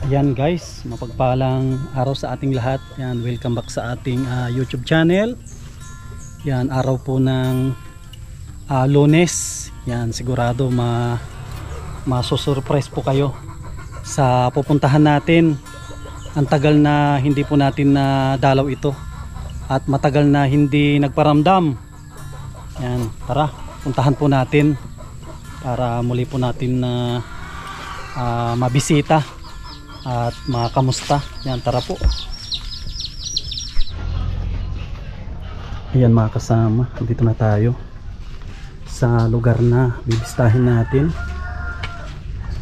Ayan guys, mapagpalang araw sa ating lahat. Yan, welcome back sa ating YouTube channel. Yan, araw po ng Lunes. Yan, sigurado masusurprise po kayo sa pupuntahan natin. Ang tagal na hindi po natin na dalaw ito at matagal na hindi nagparamdam. Yan, tara, puntahan po natin para muli po natin na mabisita at makamusta. Yan, tara po. Ayan mga kasama, dito na tayo sa lugar na bibistahin natin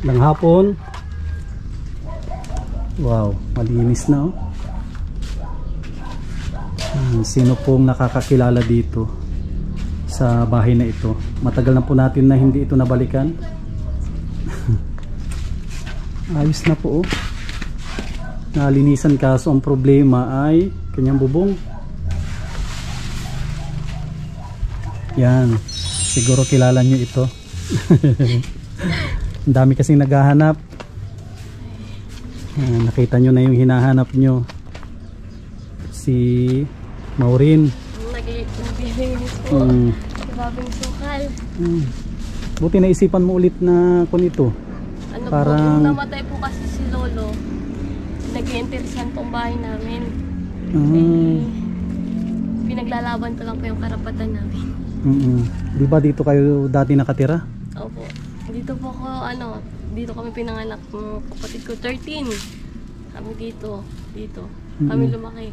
ng hapon. Wow, malinis na oh. Sino pong nakakakilala dito sa bahay na ito? Matagal na po natin na hindi ito nabalikan. Ayos na po oh. Nalinisan, kaso ang problema ay kanyang bubong. Yan, siguro kilala nyo ito. Ang dami kasing naghahanap. Nakita nyo na yung hinahanap nyo. Si Maureen. Naglilinis po. Sababing sukal. Buti naisipan mo ulit na kung ito. Ano parang... po, nung namatay po kasi si Lolo, nag-interesan pong bahay namin. Pinaglalaban ko lang po yung karapatan namin. Di ba dito kayo dati nakatira? Opo. Dito po ako, dito kami pinanganak ng kapatid ko, 13. Kami dito. Kami lumaki.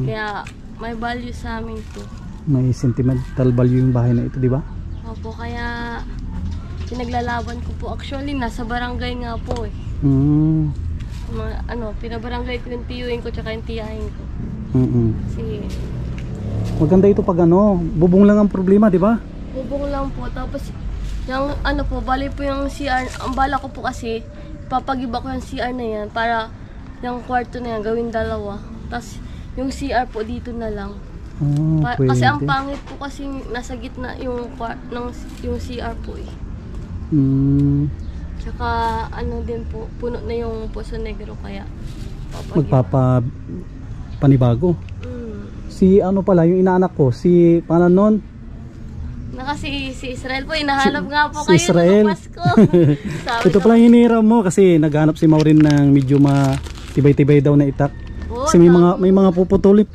Kaya may value sa amin to. May sentimental value yung bahay na ito, di ba? Opo, kaya pinaglalaban ko po. Actually, nasa barangay nga po eh. Pinabarangay ko yung tiyuin ko tsaka yung tiyahin ko. Kasi maganda ito pag bubong lang ang problema, di ba? Bubong lang po. Tapos yung bali po yung CR, ang bala ko po kasi papagiba ko yung CR na yan para yung kwarto na yan gawin dalawa. Tapos yung CR po dito na lang. Kasi ang pangit po kasi nasa gitna yung CR po eh. Tsaka din po, puno na yung Poso Negro kaya panibago. Si pala yung inaanak ko, si nun? Si Israel po, hinahanap nga po si kayo Israel. ng Pasko. Ito pala yung hiniram mo kasi naghanap si Maureen ng medyo matibay-tibay daw na itak. Kasi may mga puputulip.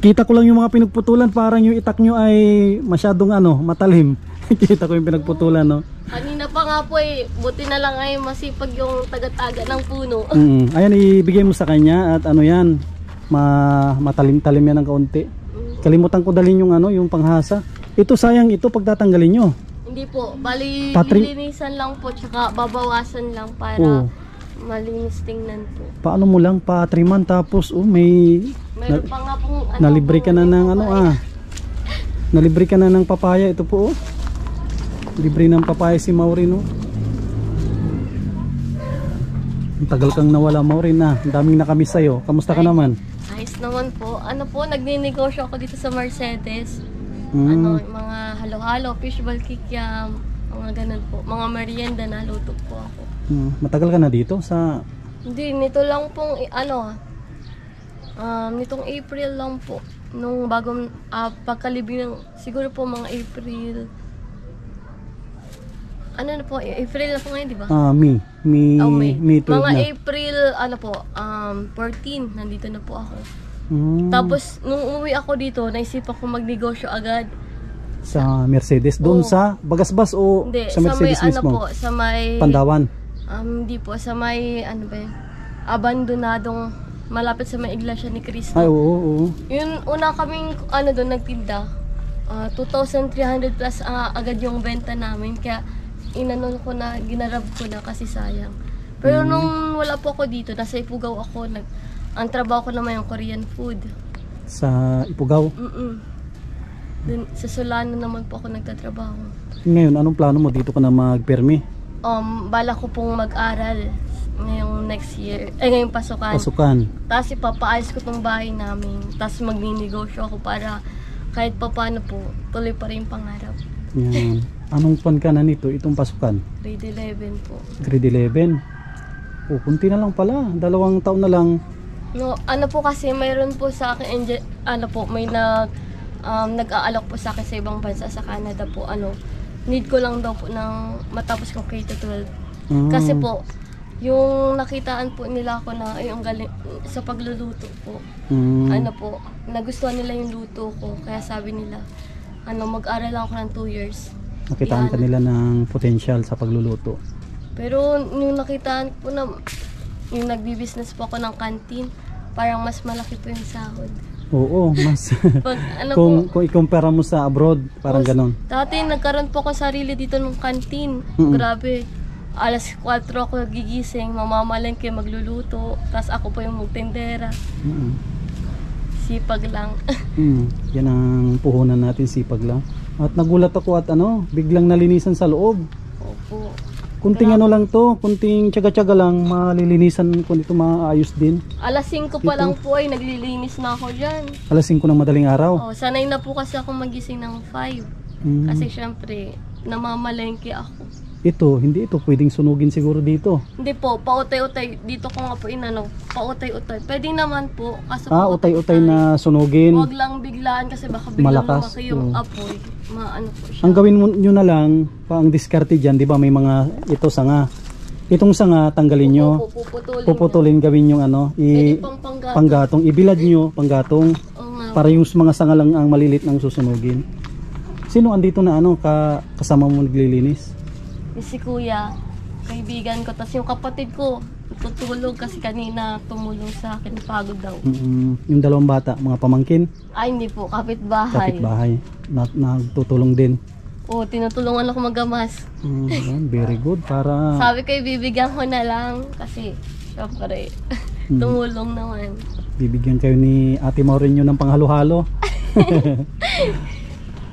Kita ko lang yung mga pinagputulan, parang yung itak nyo ay masyadong matalim. Kita ko yung pinagputulan, no? Kanina pa nga po buti na lang ay masipag yung taga-taga ng puno. Ayan, ibigay mo sa kanya at yan, matalim-talim yan ng kaunti. Kalimutan ko dalhin yung yung panghasa. Ito sayang ito pagtatanggalin nyo. Hindi po, bali lilinisan lang po tsaka babawasan lang para malinis tingnan po. Paano mo lang patriman tapos meron pa nga pong nalibre ka na ng nalibre ka na ng papaya ito po libre ng papaya si Maureen Ang tagal kang nawala, Maureen na. Ang daming nakamiss sa'yo. Kamusta ka naman? Ayos naman po. Nagninegosyo ako dito sa Mercedes. Mga halo-halo, fishball kikiam, mga ganun po. Mga merienda na luto po ako. Matagal ka na dito sa... Hindi, nito lang pong nitong April lang po. Nung bagong pagkalibing ng, siguro po mga April. April na po ngayon, di ba? May 12 mga na. April, 14, nandito na po ako. Tapos, nung umuwi ako dito, naisipan ko magnegosyo agad. Sa Mercedes? Doon sa Bagasbas o hindi, sa Mercedes mismo? Sa may Pandawan? Hindi po, sa may, abandonadong, malapit sa may iglesia ni Cristo. Ay, oo. Yun, una kaming, doon nagtinda. 2,300 plus agad yung benta namin. Kaya, ginarab ko na kasi sayang. Pero nung wala po ako dito, nasa Ifugao ako, ang trabaho ko naman yung Korean food. Sa Ifugao? Dun, sa Solano naman po ako nagtatrabaho. Ngayon, anong plano mo? Dito ka na mag-permi? Bala ko pong mag-aral ngayong next year, ngayong pasukan. Tapos ipapaayos ko tong bahay namin. Tapos magninegosyo ako para kahit papaano po, tuloy pa rin pangarap. Yan. Anong pan ka na nito, itong pasukan? Grade 11 po. Grade 11? Oh, kunti na lang pala. 2 taon na lang. No, ano po kasi mayroon po sa akin ano po may nag-aalok po sa akin sa ibang bansa sa Canada po need ko lang daw po ng matapos ko K-12. Kasi po yung nakitaan po nila ako na yung galing sa pagluluto po. Ano po, nagustuhan nila yung luto ko kaya sabi nila mag-aral lang ako ng 2 years. Nakitaan ka nila ng potential sa pagluluto. Pero yung nakitaan po na yung nagbi-business po ako ng canteen, parang mas malaki po yung sahod. Oo, mas. Pag, kung i-compare mo sa abroad, parang ganon. Dati nagkaroon po ako sarili dito ng canteen. Grabe. Alas 4 ako gigising, mamamalengke magluluto, tapos ako po yung magtendera. Sipag lang. Yan ang puhunan natin, sipag lang. At nagulat ako at biglang nalinisan sa loob. Opo. Kunting lang to, kunting tsaga-tsaga lang, malilinisan kung ito maayos din. Alas 5 pa lang po ay naglilinis na ako dyan. Alas 5 ng madaling araw? Oh, sanay na po kasi ako magising ng 5. Kasi syempre, namamalengke ako. Ito, hindi ito pwedeng sunugin siguro dito. Hindi po, pautay-utay. Dito ko nga po pautay-utay. Pwede naman po. Kaso utay-utay na sunugin. Huwag lang biglaan kasi baka biglang Malakas, lumaki yung apoy. Maano po siya. Ang gawin nyo na lang, ang diskarte dyan, di ba may mga ito sanga. Itong sanga, tanggalin nyo. Puputulin, gawin yung Pwede pang panggatong. Ibilad nyo, panggatong. Para yung mga sanga lang ang malilit ng susunugin. Sino andito na kasama mo naglilinis? Si kuya, kaibigan ko. Tapos yung kapatid ko, tutulog kasi kanina tumulong sa akin. Pagod daw. Yung 2 bata, mga pamangkin? Ay, hindi po. Kapitbahay. Kapitbahay. Nagtutulong din. Oo, tinutulungan ako magamas. Very good. Para... Sabi ko, bibigyan ko na lang. Kasi, syempre, tumulong naman. Bibigyan kayo ni Ate Maureen ng panghalo-halo.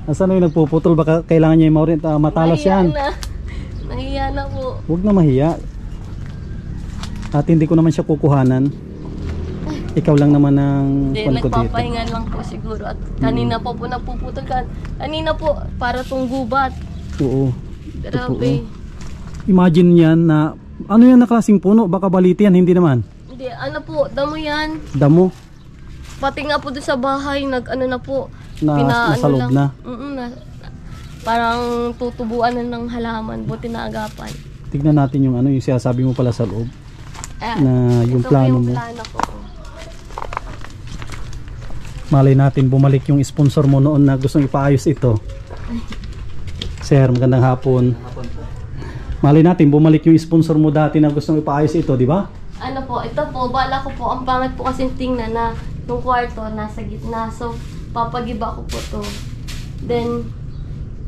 Asan yung nagpuputol? Baka kailangan niya yung Maureen. Matalas yan. Nahiya na po. Huwag na mahiya. At hindi ko naman siya kukuhanan. Ikaw lang naman ang Hindi, nagpapahinga lang po siguro. At kanina po nagpuputol ka. Kanina po, para tong gubat. Oo. Grabe. Imagine yan na, yan na klaseng puno? Baka baliti yan, hindi naman. Hindi, po, damo yan. Damo? Pati nga po doon sa bahay, na po. Nasa loob na? Parang tutubuan na ng halaman, buti na agapan. Tignan natin yung yung sinasabi mo pala sa loob. Na yung ito plano yung mo. Plano ko. Malay natin bumalik yung sponsor mo noon na gustong ipaayos ito. Sir, magandang hapon. Malay natin bumalik yung sponsor mo dati na gustong ipaayos ito, di ba? Ito po, bala ko po, ang pangit po kasi tingnan na yung kwarto nasa gitna. So, papagiba ko po to. Then,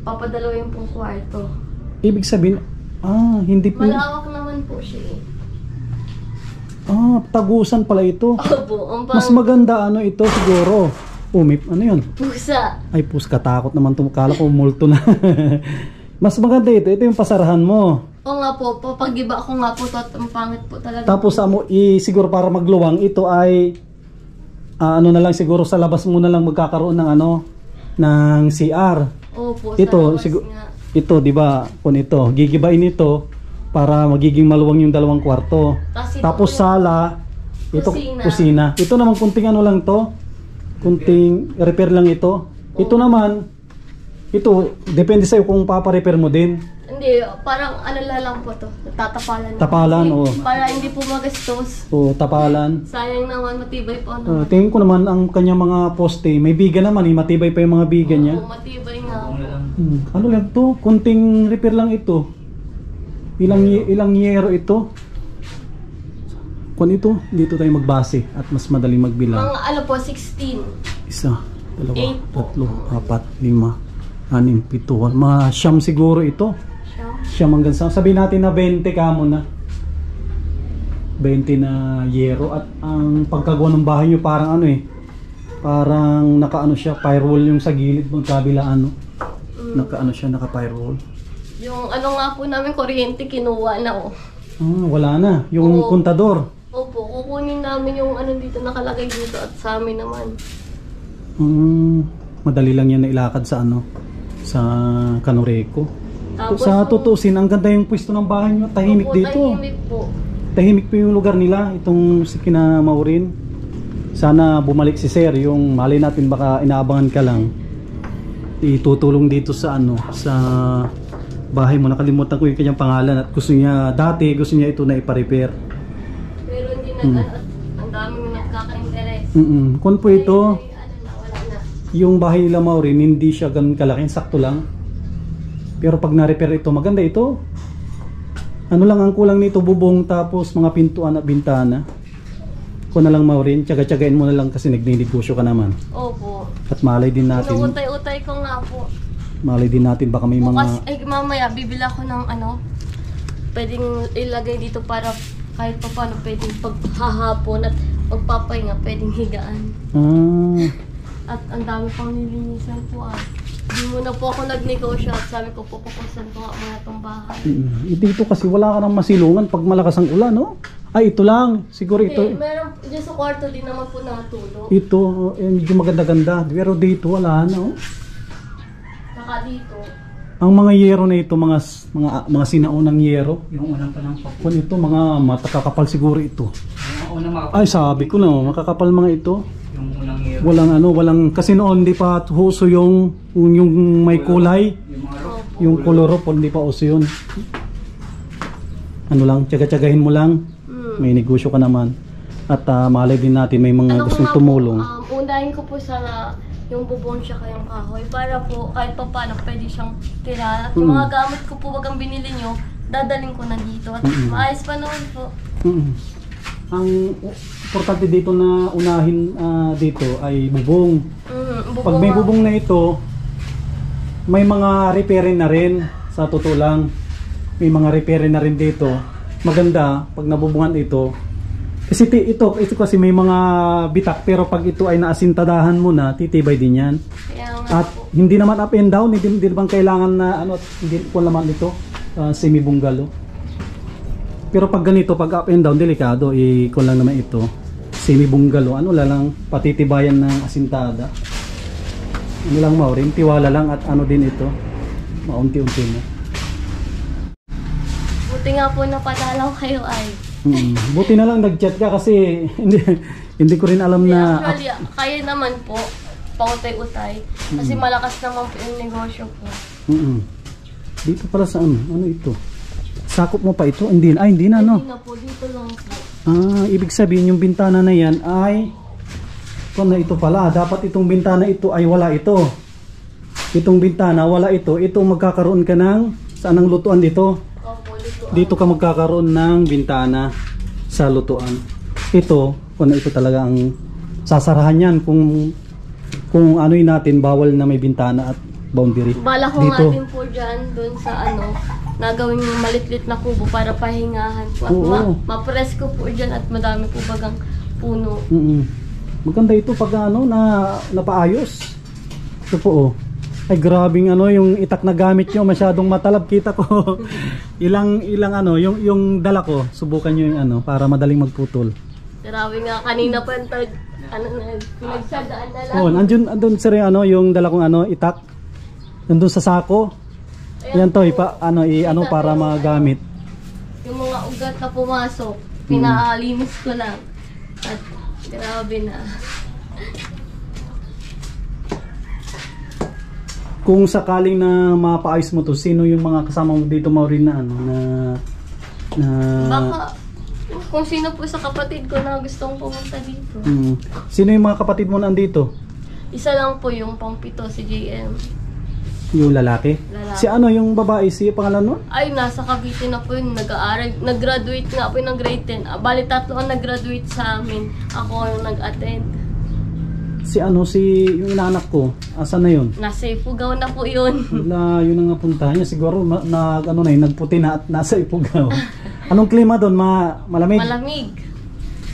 papadalawin pong kwarto. Ibig sabihin, hindi po. Malawak naman po siya eh. Tagusan pala ito. Opo, Mas maganda ito siguro. May yun? Pusa. Ay, katakot naman tumukala ko, multo na. Mas maganda ito yung pasarahan mo. Oo nga po, papagiba ko nga po to at ang pangit po talaga. Tapos siguro para magluwang, ito ay na lang siguro sa labas mo na lang magkakaroon ng ng CR. Opo, Ito, ito, di ba? Kung ito, gigibain ito para magiging maluwang yung 2 kwarto. Tapos sala, ito kusina. Ito naman kunting lang to. Kunting repair lang ito. Ito naman, ito depende sa'yo kung paparepair mo din. Hindi, parang lang po to. Tatapalan. Tapalan, Para hindi po magastos. Tapalan. Sayang naman, matibay po tingin ko naman ang kanyang mga poste, may biga naman, matibay pa yung mga biga niya. Matibay nga. Ano lang to? Kunting repair lang ito. Ilang yero ito? Kung ito, dito tayo magbase at mas madaling magbilang. Mga 16. 1, 2, 8 3, 4, 5, 6, 7, 8. Mga siyam siguro ito. Siyam hanggang sabihin natin na 20 kamo na. 20 na yero. At ang pagkagawa ng bahay nyo parang parang naka siya, firewall yung sa gilid magkabilaan. Naka firewall. Yung nga po namin kuryente, kinuha na wala na. Yung kontador. Opo, kukunin namin yung dito nakalagay dito at sa amin naman. Madali lang yan na ilakad sa sa Canoreco. Tapos, sa tutusin, ang ganda yung pwesto ng bahay nyo. Tahimik dito. Tahimik po. tahimik po yung lugar nila, itong si kina Maureen. Sana bumalik si Sir, yung mali natin baka inaabangan ka lang. Itutulong dito sa ano, sa bahay mo. Nakalimutan ko yung kanyang pangalan at gusto niya, dati gusto niya ito na ipa-repair. Pero hindi ang daming nagkaka-interest. Kung po ito, Wala na. yung bahay nila Maureen, hindi siya ganun kalaki, sakto lang. Pero pag na-repair ito, maganda ito. Ano lang ang kulang nito, bubong tapos mga pintuan at bintana. Kung na lang Maureen, tsaga-tsagain mo na lang kasi nagninegosyo ka naman. Opo. At malay din natin, Inuutay-utay ko nga po. malay din natin baka may Bukas, mga... mamaya, bibili ako ng ano, pwedeng ilagay dito para kahit pa paano pwedeng paghahapon at pagpapahinga, pwedeng higaan. At ang dami pang nilinisan po Hindi muna po ako nagnegosyo at sabi ko po pupusan ko nga mga itong bahay. Dito kasi wala ka nang masilungan pag malakas ang ulan, no? Ay, ito lang. Siguro ito. Meron, dyan sa kwarto din naman po natulog. Ito, medyo maganda-ganda. Pero dito wala, no? Saka dito. Ang mga yero na ito, mga sinaunang yero. Yung unang panampok. Kung ito, mga matakakapal siguro ito. Yung unang mga... Ay, sabi ko na, makakapal mga ito. Yung unang year. Walang, kasi noon hindi pa huso yung may kulay. Yung mga rock. Yung kolorop, hindi pa uso yun. Ano lang, tsaga-tsagahin mo lang. May negosyo ka naman. At malay din natin may mga gustong tumulong. Unahin ko po sana yung bubong siya kayong kahoy para po kahit pa paano pwede siyang tira. At yung mga gamit ko po bagang binili nyo, dadaling ko na dito. At maayos pa naman po. Ang importante dito na unahin dito ay bubong. Pag may bubong na ito, may mga repairin na rin. Sa totoo lang, may mga repairin na rin dito. Maganda pag nabubungan ito. Kasi ito kasi may mga bitak, pero pag ito ay naasintadahan mo na, titibay din yan. At hindi naman up and down, hindi naman kailangan na ano, hindi ko naman ito semi-bungalow. Pero pag ganito, pag up and down, delikado. Ko lang naman ito, semi-bungalow. Ano lang, patitibayan ng asintada. Ano lang Maureen, tiwala lang at ano din ito, maunti-unti na. Buti nga po napadalaw kayo ay. Buti na lang nag-chat ka kasi hindi ko rin alam na... Actually, kaya naman po, pautay-utay. Kasi malakas naman po yung negosyo po. Dito pala sa ano ito? Sakop mo pa ito? Hindi na, no? Hindi na po, dito lang po. Ibig sabihin yung bintana na yan ay... Kung na ito pala, dapat itong bintana ito ay wala ito. Itong bintana, wala ito. Ito magkakaroon ka ng... Saan ang lutuan dito? Dito ka magkakaroon ng bintana sa lutuan. Ito, kung ito talaga ang sasarahan yan kung ano'y natin, bawal na may bintana at boundary. Bala ko dito. nga din po dyan, dun sa nagawing malitlit na kubo para pahingahan po. At ma-press ko po dyan at madami po bagang puno. Maganda ito pag napaayos. Ito po Ay grabing yung itak na gamit nyo masyadong matalab, kita ko. ilang yung dala ko, subukan nyo yung para madaling magputol. Grabe nga, kanina pa pinagsadaan na lang. Andun sir yung dala kong itak. Nandun sa sako. Ayan to, para magamit. Yung mga ugat na pumasok, pinalinis ko lang. At grabe na. Kung sakaling na mapaayos mo to, sino yung mga kasama mo dito Maureen na baka kung sino po sa kapatid ko na gustong pumunta dito. Sino yung mga kapatid mo nandito? Isa lang po yung pampito, si JM. Yung lalaki? Si yung babae, si pangalan mo? Ay, nasa Cavite na po yun, nag-aaral, nag-graduate nga po yung ng grade 10. Bali 3 ang nag-graduate sa amin, ako yung nag-attend. Si yung inaanak ko, asan na yun? Nasa Ifugao na po yun. Wala, yun ang napuntahan niya. Siguro nagputi na at nasa Ifugao. Anong klima doon? Malamig? Malamig.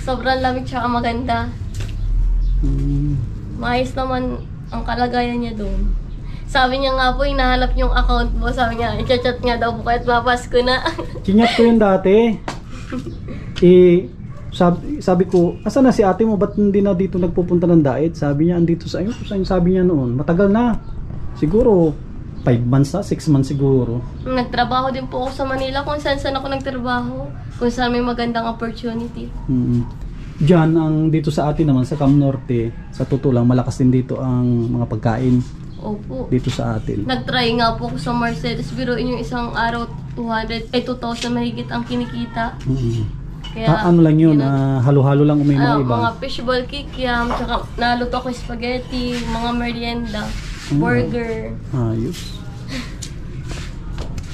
Sobrang lamig tsaka maganda. Maayos naman ang kalagayan niya doon. Sabi niya nga po, hinahanap yung account mo. Sabi niya, i-chat nga daw po kahit mapasko na. Chinyat ko yun dati. Sabi ko, asa na si ate mo? Ba't hindi na dito nagpupunta ng diet? Sabi niya, andito sa iyo. Sabi niya noon, matagal na. Siguro, 5 months na, 6 months siguro. Nagtrabaho din po ako sa Manila kung saan ako nagtrabaho. Kung saan may magandang opportunity. Diyan, dito sa atin naman, sa Cam Norte, sa totoo lang, malakas din dito ang mga pagkain Opo. dito sa atin. Nagtry nga po ako sa Mercedes. Biruin yung isang araw, 200, 2,000 mahigit ang kinikita. Kaya, Ano lang yun, halo-halo lang may mga iba. mga fishball kikiam, tsaka naluto ko spaghetti, mga merienda, burger. Ayos.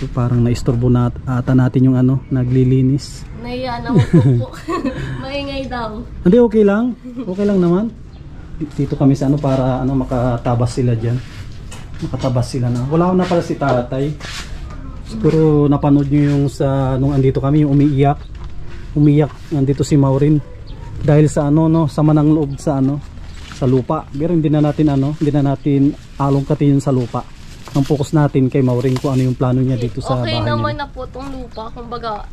So, parang naistorbo na ata natin yung naglilinis. Nahiya na po. Maingay daw. Hindi, okay lang. Okay lang naman. Dito kami sa para makatabas sila dyan. Makatabas sila na. Wala na pala si tatay. Siguro napanood nyo yung nung andito kami, yung umiyak nandito si Maureen dahil sa sama ng loob sa lupa. Pero hindi na natin alongkatin sa lupa. Ang focus natin kay Maureen kung ano yung plano niya dito sa bahay Okay niya. naman na po itong lupa. Kumbaga,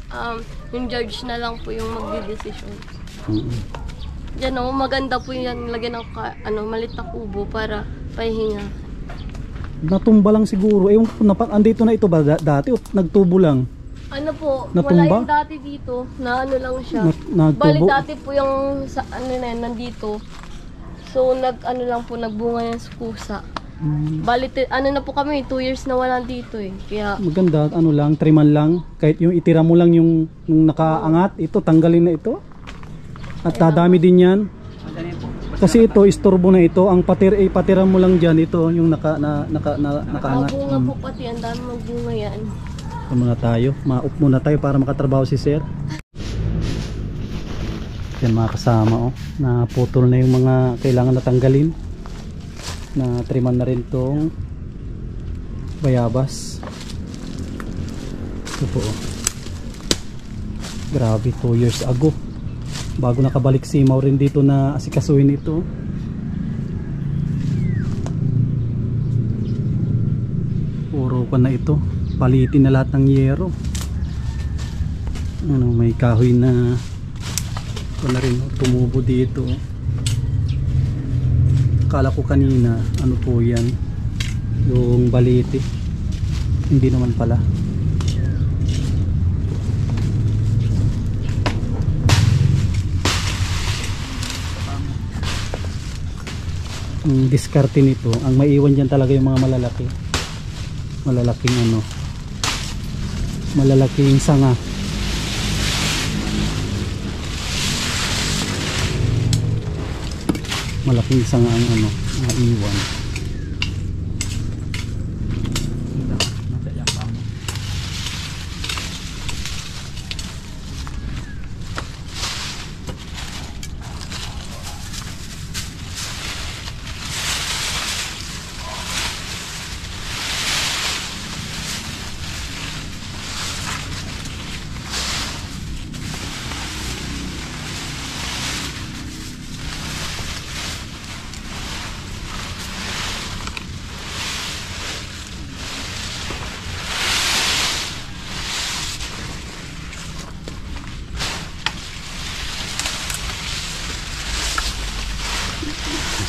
yung judge na lang po yung magdidesisyon. Yan maganda po yan. Lagyan ng malit na kubo para pahinga. Natumba lang siguro. Andito na ito ba dati o nagtubo lang? Ano po, Natumba? wala yung dati dito, na lang siya. Nagtubo? Bali dati po yung nandito. So nagbunga yung kusa. Bali na po kami, 2 years na wala dito Kaya Maganda, triman lang. Kahit yung itira mo lang yung nakaangat, ito tanggalin na ito. At dadami din yan. Kasi ito, istorbo na ito. Ang patira mo lang dyan, ito yung nakaangat. bunga po pati, ang dami magbunga yan. Ito muna tayo. Ma-up muna tayo para makatrabaho si sir. Yan mga kasama naputol na yung mga kailangan natanggalin. Na triman na rin tong bayabas. Ito po grabe, 2 years ago bago nakabalik si Maureen dito na asikasuhin ito. Puro pa na ito, palitin na lahat ng yero. May kahoy na na rin tumubo dito. Akala ko kanina po yan, yung baliti, hindi naman pala. Ang diskarte nito, ang maiwan dyan talaga yung mga malalaking sanga. Malaking sanga ang maiwan.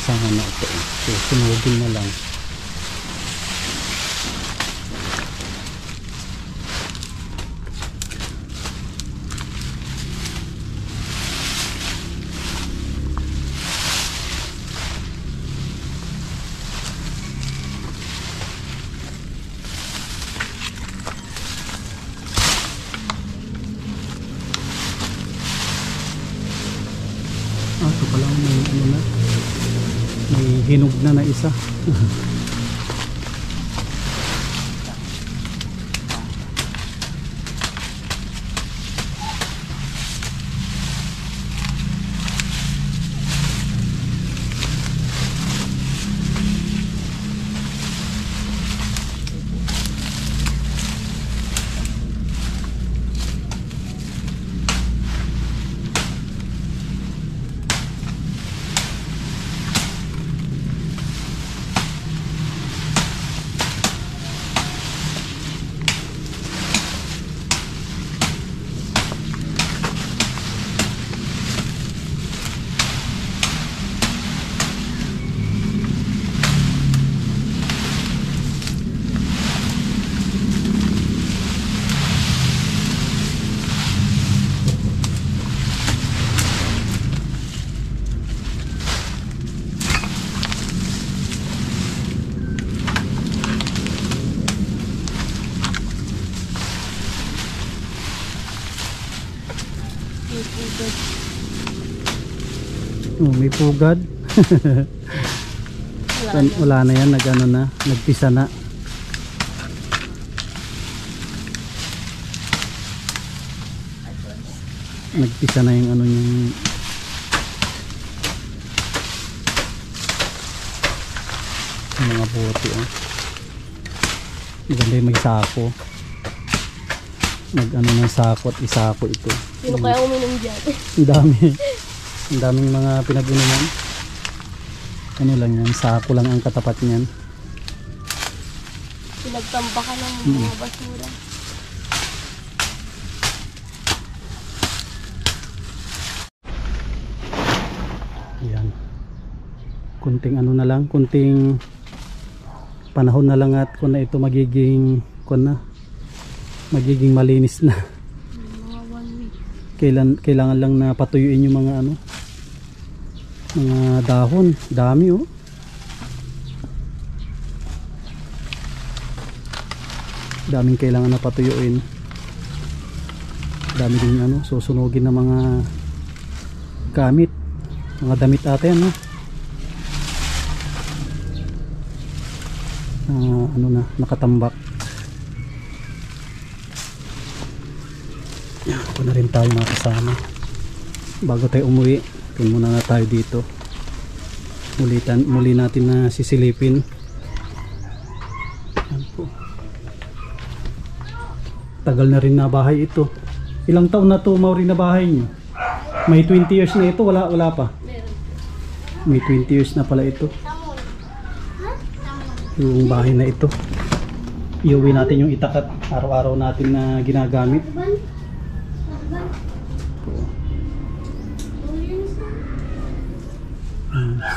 Sanga na ito. So, sunodin na lang. Ito pala may hinog na isa. Yung pugad. Oh, may pugad. Wala na. Wala na yan, nag-ano na, nagpisa na. Nagpisa na yung ano yung mga bote, oh. Maganda yung may sako. Mag ano ng sako at isako ito. Sino kaya uminom dyan? Ang dami. Ang daming mga pinag-inuman. Ano lang yan, sako lang ang katapat niyan. Pinagtambakan ng mga basura. Ayan. Kunting ano na lang, kunting panahon na lang at kung na ito magiging magiging malinis na. Mga 1 week. Kailangan lang na patuyuin yung mga ano, mga dahon. Dami, oh. Daming kailangan na patuyuin. Dami din ano, susunugin na mga gamit, mga damit atin, no? Ano na, nakatambak. Ako na rin tayo mga kasama. Bago tayo umuwi, ito muna na tayo dito. Muli natin na sisilipin. Yan po. Tagal na rin na bahay ito. Ilang taon na to, Mauri, na bahay nyo? May 20 years na ito, wala pa. May 20 years na pala ito. Yung bahay na ito. Iuwi natin yung itakat araw-araw natin na ginagamit.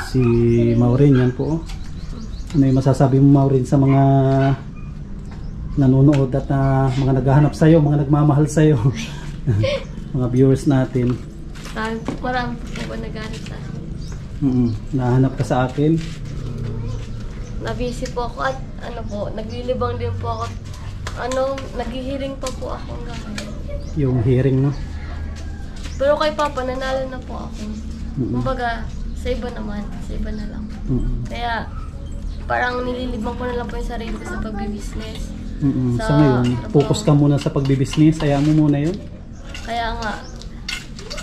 Si Maureen, yan po. Ano yung masasabi mo, Maureen, sa mga nanonood at mga naghahanap sa'yo, mga nagmamahal sa'yo? Mga viewers natin. Marami po ba nag-aarap sa akin? Nahanap ka sa akin. Na-busy po ako at ano po, naglilibang din po ako. Naghihiring pa po ako ngayon. Yung hearing, no? Pero kay Papa, nanalo na po ako. Kumbaga, sa iba naman, sa iba na lang. Kaya, parang nililibang ko na lang po yung sarili ko sa pagbibusiness. Sa ngayon, focus ka muna sa pagbibusiness, hayaan mo muna yun. Kaya nga,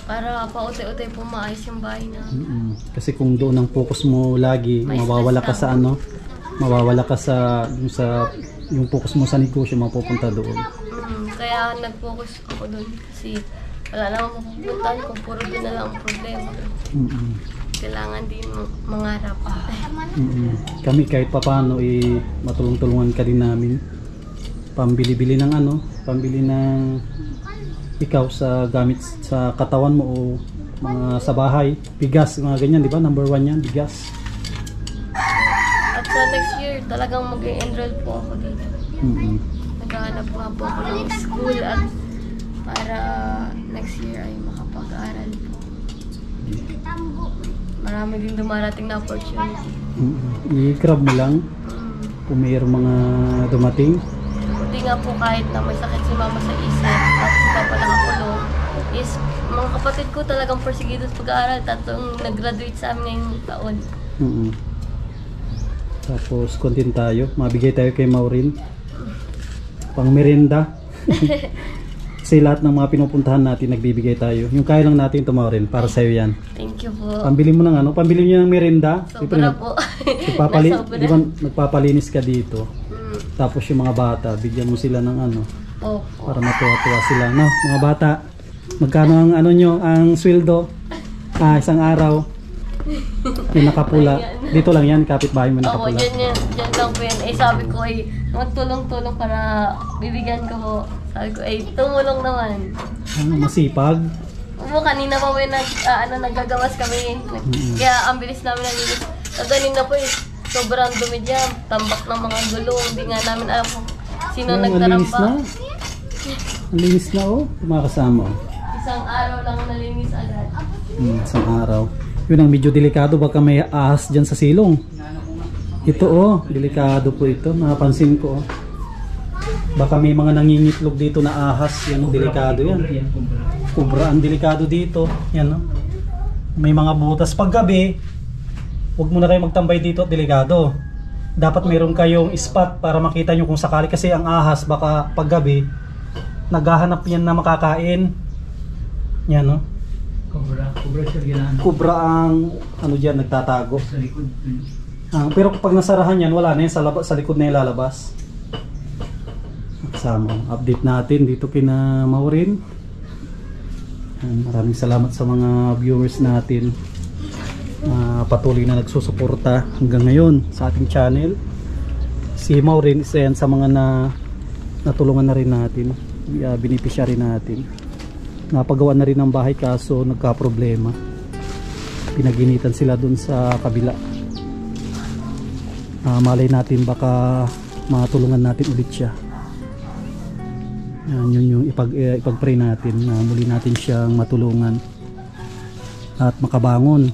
para pauti-uti po maayos yung bahay na. Kasi kung doon ang focus mo lagi, May mawawala ka stress sa ano, mawawala ka sa yung focus mo sa negosyo, mapupunta doon. Kaya nag-focus ako doon kasi wala namang mapupuntahan kung puro doon na lang ang problema. Kailangan din mangarap. Kami kahit papano matulong-tulungan ka din namin. Pambili-bili ng ano, pambili ng ikaw sa gamit sa katawan mo o mga sa bahay, bigas, mga ganyan, di ba? Number 1 yan, bigas. At sa next year, talagang mag-enroll po ako dito. Naghahanap nga po ako ng school at para next year ay makapag-aral po. Marami din dumarating na opportunity. I-grab mo lang kung mayroong mga dumating. Buti nga po kahit na may sakit si mama sa isip at si papa nakakulong, is mga kapatid ko talagang porsigido sa pag-aaral. Tatlong nag-graduate sa amin ngayong taon. Tapos content tayo, mabigay tayo kay Maureen pang merienda. Kasi lahat ng mga pinupuntahan natin nagbibigay tayo. Yung kaya lang natin ito, Maureen, para sa'yo yan. Thank you po. Pambili mo ng ano, pambili niyo ng merienda. Sobra po. Di ba nagpapalinis ka dito? Tapos yung mga bata, bigyan mo sila ng ano, para matuwa-tuwa sila. No, mga bata, magkano ang ano nyo, ang sweldo? Isang araw. Yung nakapula. Dito lang yan, kapitbahay mo nakapula. Dyan lang po yan. Sabi ko ay magtulong-tulong para bibigyan ko po. Sabi ko ay tumulong naman. Masipag. Kanina pa po yung naggagawas kami. Kaya ang bilis namin nalilis. Kanina po sobrang dumi dyan. Tambak ng mga gulong. Hindi nga namin alam kung sino nagtaramba. Ang linis na, oh. Mga kasama. Isang araw lang nalinis agad. Isang araw. Yun ang medyo delikado, baka may ahas dyan sa silong. Ito, oh, delikado po ito. Napansin ko, oh. Baka may mga nangingitlog dito na ahas. Yan, delikado yan. Yan, kubra. Kubra ang delikado dito. Yan, no? May mga butas. Paggabi, huwag muna kayo magtambay dito at delikado. Dapat meron kayong spot para makita nyo kung sakali. Kasi ang ahas, baka paggabi, naghahanap yan na makakain. Yan, no? Kubra siya ginaan. Kubra ang ano dyan, nagtatago. Sa likod. Pero kapag nasarahan yan, wala na yan. Sa likod na yung lalabas. Kasama, update natin dito kina Maureen. Maraming salamat sa mga viewers natin. Patuloy na nagsusuporta hanggang ngayon sa ating channel. Si Maureen isa yan sa mga natulungan na rin natin. Beneficiary natin. Napagawa na rin ng bahay kaso nagka-problema. Pinaginitan sila dun sa kabila. Malay natin baka matulungan natin ulit siya. Yan, yun yung ipag-pray natin na muli natin siyang matulungan at makabangon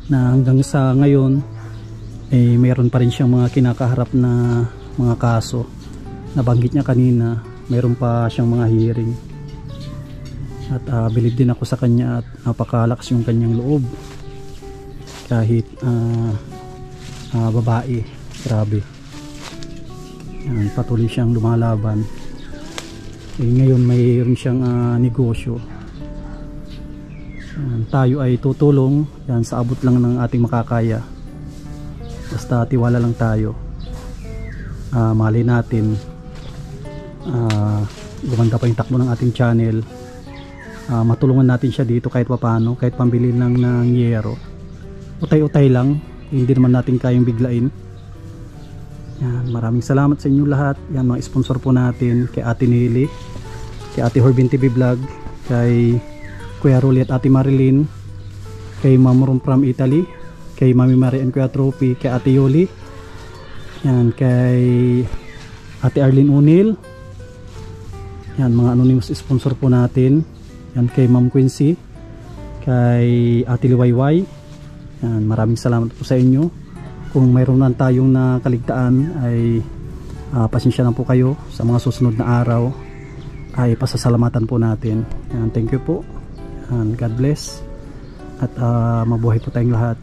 na hanggang sa ngayon mayroon pa rin siyang mga kinakaharap na mga kaso. Nabanggit niya kanina, mayroon pa siyang mga hearing at believe din ako sa kanya at napakalakas yung kanyang loob kahit babae. Grabe. Yan, patuloy siyang lumalaban. Ngayon mayroon siyang negosyo. Tayo ay tutulong yan, sa abot lang ng ating makakaya. Basta tiwala lang tayo. Malay natin gumanda pa yung takbo ng ating channel. Matulungan natin siya dito kahit papano, kahit pambili lang ng yero. Utay-utay lang, hindi naman natin kayang biglain. Yan, maraming salamat sa inyo lahat. Yan, mga sponsor po natin kay Ate Nili, kay Ate Horbin TV Vlog, kay Kuya Rolly at Ate Marilyn, kay Ma'am Rom from Italy, kay Mami Mari and Kuya Trophy, kay Ate Yoli, yan, kay Ate Arlene Unil. Yan, mga anonymous sponsor po natin. Yan, kay Ma'am Quincy, kay Ate Liwayway. Yan, maraming salamat po sa inyo. Kung mayroon na tayong nakaligtaan ay pasensya na po kayo. Sa mga susunod na araw ay pasasalamatan po natin. Yan, thank you po. Yan, God bless. At mabuhay po tayong lahat.